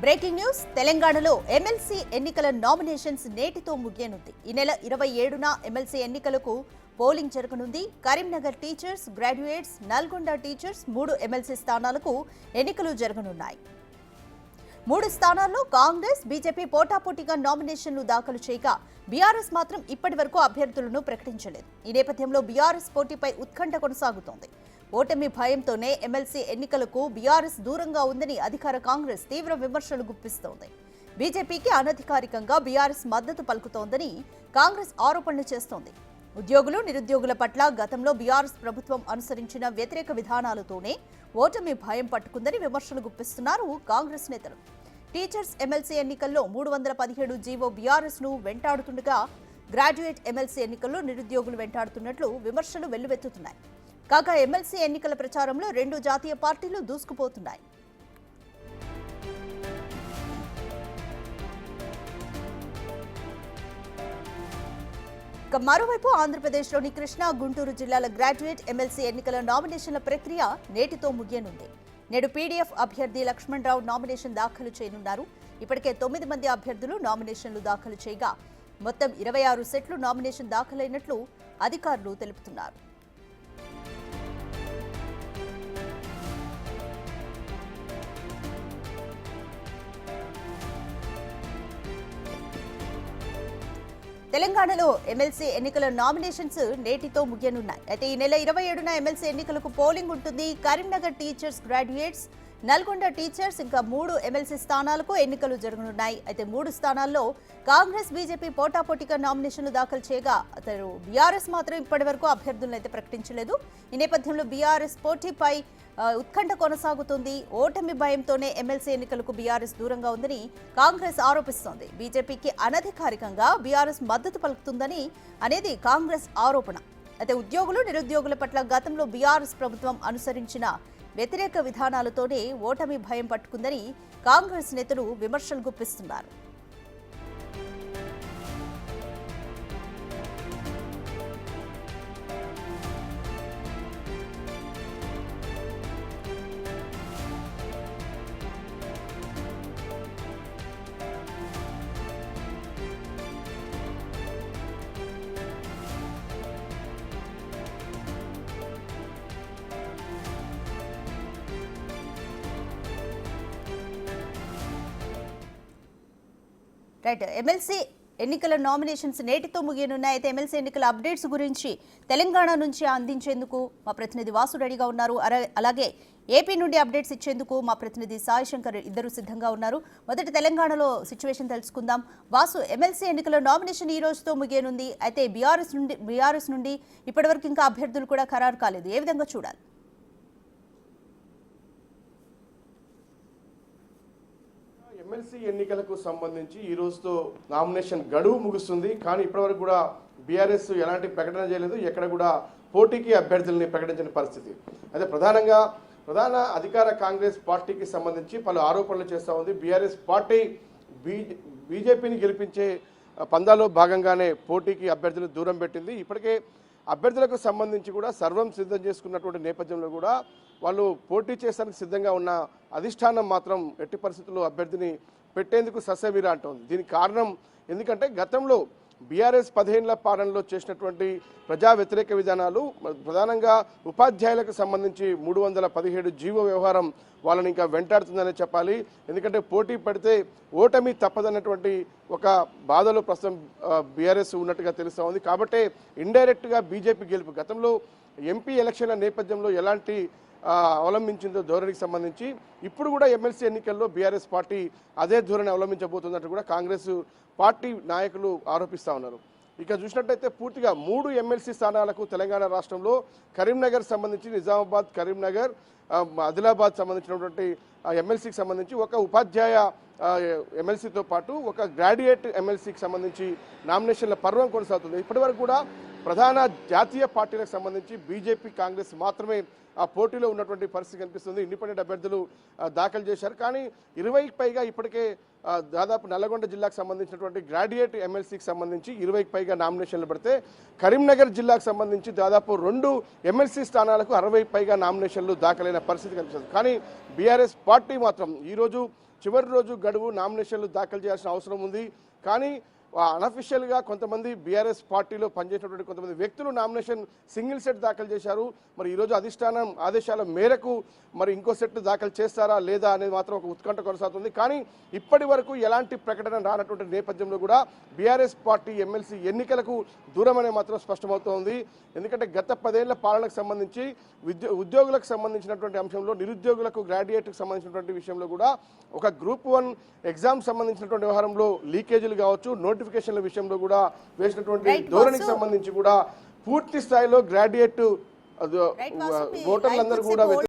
Breaking news తెలంగాణలో MLC ఎన్నికల nominations నేటితో ముగియనుంది. ఈ నెల 27న ఎమ్మెల్సీ ఎన్నికలకు పోలింగ్ జరగనుంది. Karimnagar teachers, graduates, Nalgonda teachers 3 MLC స్థానాలకు ఎన్నికలు జరగనున్నాయి. 3 స్థానాల్లో కాంగ్రెస్, బీజేపీ పోటాపోటీగా నామినేషన్లు దాఖలు చేయగా బీఆర్ఎస్ మాత్రం ఇప్పటివరకు అభ్యర్థులను ప్రకటించలేదు. ఈ నేపథ్యంలో బీఆర్ఎస్ పోటీపై ఉత్కంఠ కొనసాగుతోంది. ఓటమి భయంతోనే ఎమ్మెల్సీ ఎన్నికలకు బీఆర్ఎస్ దూరంగా ఉందని అధికార కాంగ్రెస్ తీవ్ర విమర్శలు గుప్పిస్తోంది. బీజేపీకి అనధికారికంగా బీఆర్ఎస్ మద్దతు పలుకుతోందని కాంగ్రెస్ ఆరోపణలు చేస్తోంది. ఉద్యోగులు, నిరుద్యోగుల పట్ల గతంలో బీఆర్ఎస్ ప్రభుత్వం అనుసరించిన వ్యతిరేక విధానాలతోనే ఓటమి భయం పట్టుకుందని విమర్శలు గుప్పిస్తున్నారు కాంగ్రెస్ నేతలు. టీచర్స్ ఎమ్మెల్సీ ఎన్నికల్లో 317 జీవో బీఆర్ఎస్ ను వెంటాడుతుండగా గ్రాడ్యుయేట్ ఎమ్మెల్సీ ఎన్నికల్లో నిరుద్యోగులు వెంటాడుతున్నట్లు విమర్శలు వెల్లువెత్తుతున్నాయి. కాగా ఎమ్మెల్సీ ఎన్నికల ప్రచారంలో 2 జాతీయ పార్టీలు దూసుకుపోతున్నాయి. మరోవైపు ఆంధ్రప్రదేశ్లోని కృష్ణా, గుంటూరు జిల్లాల గ్రాడ్యుయేట్ ఎమ్మెల్సీ ఎన్నికల నామినేషన్ల ప్రక్రియ నేటితో ముగియనుంది. నేడు పీడీఎఫ్ అభ్యర్థి లక్ష్మణ్ రావు నామినేషన్ దాఖలు చేయనున్నారు. ఇప్పటికే 9 మంది అభ్యర్థులు నామినేషన్లు దాఖలు చేయగా మొత్తం 26 సెట్లు నామినేషన్ దాఖలైనట్లు అధికారులు తెలుపుతున్నారు. తెలంగాణలో ఎమ్మెల్సీ ఎన్నికల నామినేషన్స్ నేటితో ముగియనున్నాయి. అయితే ఈ నెల 27న ఎమ్మెల్సీ ఎన్నికలకు పోలింగ్ ఉంటుంది. Karimnagar teachers, graduates, Nalgonda teachers ఇంకా 3 ఎమ్మెల్సీ స్థానాలకు ఎన్నికలు జరగనున్నాయి. అయితే 3 స్థానాల్లో కాంగ్రెస్, బీజేపీ పోటాపోటీగా నామినేషన్లు దాఖలు చేయగా అతను బీఆర్ఎస్ మాత్రం ఇప్పటివరకు అభ్యర్థులను అయితే ప్రకటించలేదు. ఈ నేపథ్యంలో బీఆర్ఎస్ పోటీపై ఉత్కంఠ కొనసాగుతుంది. ఓటమి భయంతోనే ఎమ్మెల్సీ ఎన్నికలకు బీఆర్ఎస్ దూరంగా ఉందని కాంగ్రెస్ ఆరోపిస్తోంది. బీజేపీకి అనధికారికంగా బీఆర్ఎస్ మద్దతు పలుకుతుందని అనేది కాంగ్రెస్ ఆరోపణ. అయితే ఉద్యోగులు, నిరుద్యోగుల పట్ల గతంలో బీఆర్ఎస్ ప్రభుత్వం అనుసరించిన వ్యతిరేక విధానాలతోనే ఓటమి భయం పట్టుకుందని కాంగ్రెస్ నేతలు విమర్శలు గుప్పిస్తున్నారు. రైట్, ఎమ్మెల్సీ ఎన్నికల నామినేషన్స్ నేటితో ముగియనున్నాయి. అయితే ఎమ్మెల్సీ ఎన్నికల అప్డేట్స్ గురించి తెలంగాణ నుంచి అందించేందుకు మా ప్రతినిధి వాసు రెడీగా ఉన్నారు. అలాగే ఏపీ నుండి అప్డేట్స్ ఇచ్చేందుకు మా ప్రతినిధి సాయి శంకర్ ఇద్దరు సిద్ధంగా ఉన్నారు. మొదటి తెలంగాణలో సిచ్యువేషన్ తెలుసుకుందాం. వాసు, ఎమ్మెల్సీ ఎన్నికల నామినేషన్ ఈ రోజుతో ముగియనుంది. అయితే బీఆర్ఎస్ నుండి ఇప్పటివరకు ఇంకా అభ్యర్థులు కూడా ఖరారు కాలేదు. ఏ విధంగా చూడాలి? ఎమ్మెల్సీ ఎన్నికలకు సంబంధించి ఈ రోజుతో నామినేషన్ గడువు ముగుస్తుంది. కానీ ఇప్పటివరకు కూడా బీఆర్ఎస్ ఎలాంటి ప్రకటన చేయలేదు. ఎక్కడ కూడా పోటీకి అభ్యర్థుల్ని ప్రకటించిన పరిస్థితి. అయితే ప్రధాన అధికార కాంగ్రెస్ పార్టీకి సంబంధించి పలు ఆరోపణలు చేస్తూ ఉంది. బీఆర్ఎస్ పార్టీ బీజేపీని గెలిపించే పందాలో భాగంగానే పోటీకి అభ్యర్థులు దూరం పెట్టింది. ఇప్పటికే అభ్యర్థులకు సంబంధించి కూడా సర్వం సిద్ధం చేసుకున్నటువంటి నేపథ్యంలో కూడా వాళ్ళు పోటీ చేసేందుకు సిద్ధంగా ఉన్న అధిష్టానం మాత్రం ఎట్టి పరిస్థితుల్లో అభ్యర్థిని పెట్టేందుకు ససేమిరా అంటోంది. దీనికి కారణం ఎందుకంటే గతంలో బీఆర్ఎస్ 15 ఏళ్ల పాలనలో చేసినటువంటి ప్రజా వ్యతిరేక విధానాలు, ప్రధానంగా ఉపాధ్యాయులకు సంబంధించి 317 జీవో వ్యవహారం వాళ్ళని ఇంకా వెంటాడుతుందనే చెప్పాలి. ఎందుకంటే పోటీ పడితే ఓటమి తప్పదన్నటువంటి ఒక బాధలో ప్రస్తుతం బీఆర్ఎస్ ఉన్నట్టుగా తెలుస్తూ ఉంది. కాబట్టి ఇండైరెక్ట్గా బీజేపీ గెలుపు గతంలో ఎంపీ ఎలక్షన్ల నేపథ్యంలో ఎలాంటి అవలంబించిందో ధోరణికి సంబంధించి ఇప్పుడు కూడా ఎమ్మెల్సీ ఎన్నికల్లో బీఆర్ఎస్ పార్టీ అదే ధోరణి అవలంబించబోతున్నట్టు కూడా కాంగ్రెస్ పార్టీ నాయకులు ఆరోపిస్తూ ఉన్నారు. ఇక చూసినట్టయితే పూర్తిగా 3 ఎమ్మెల్సీ స్థానాలకు తెలంగాణ రాష్ట్రంలో కరీంనగర్ సంబంధించి నిజామాబాద్, కరీంనగర్, ఆదిలాబాద్ సంబంధించినటువంటి ఎమ్మెల్సీకి సంబంధించి ఒక ఉపాధ్యాయ ఎమ్మెల్సీతో పాటు ఒక గ్రాడ్యుయేట్ ఎమ్మెల్సీకి సంబంధించి నామినేషన్ల పర్వం కొనసాగుతుంది. ఇప్పటివరకు కూడా ప్రధాన జాతీయ పార్టీలకు సంబంధించి బీజేపీ, కాంగ్రెస్ మాత్రమే ఆ పోటీలో ఉన్నటువంటి పరిస్థితి కనిపిస్తుంది. ఇండిపెండెంట్ అభ్యర్థులు దాఖలు చేశారు. కానీ 20కి పైగా ఇప్పటికే దాదాపు నల్గొండ జిల్లాకు సంబంధించినటువంటి గ్రాడ్యుయేట్ ఎమ్మెల్సీకి సంబంధించి 20కి పైగా నామినేషన్లు పడితే కరీంనగర్ జిల్లాకు సంబంధించి దాదాపు 2 ఎమ్మెల్సీ స్థానాలకు 60కి పైగా నామినేషన్లు దాఖలైన పరిస్థితి కనిపిస్తుంది. కానీ బీఆర్ఎస్ పార్టీ మాత్రం ఈరోజు చివరి రోజు గడువు నామినేషన్లు దాఖలు చేయాల్సిన అవసరం ఉంది. కానీ అనఫిషియల్గా కొంతమంది బీఆర్ఎస్ పార్టీలో పనిచేసినటువంటి కొంతమంది వ్యక్తులు నామినేషన్ సింగిల్ సెట్ దాఖలు చేశారు. మరి ఈరోజు అధిష్టానం ఆదేశాల మేరకు మరి ఇంకో సెట్ దాఖలు చేస్తారా లేదా అనేది మాత్రం ఒక ఉత్కంఠ కొనసాగుతుంది. కానీ ఇప్పటి వరకు ఎలాంటి ప్రకటన రానటువంటి నేపథ్యంలో కూడా బీఆర్ఎస్ పార్టీ ఎమ్మెల్సీ ఎన్నికలకు దూరమనే మాత్రం స్పష్టమవుతోంది. ఎందుకంటే గత 10 ఏళ్ల పాలనకు సంబంధించి ఉద్యోగులకు సంబంధించినటువంటి అంశంలో, నిరుద్యోగులకు గ్రాడ్యుయేట్కి సంబంధించినటువంటి విషయంలో కూడా ఒక గ్రూప్ 1 ఎగ్జామ్ సంబంధించినటువంటి వ్యవహారంలో లీకేజీలు కావచ్చు, నోటిఫికేషన్ల విషయంలో కూడా వేసినటువంటి ధోరణికి సంబంధించి కూడా పూర్తి స్థాయిలో గ్రాడ్యుయేట్ ఓటర్లందరూ కూడా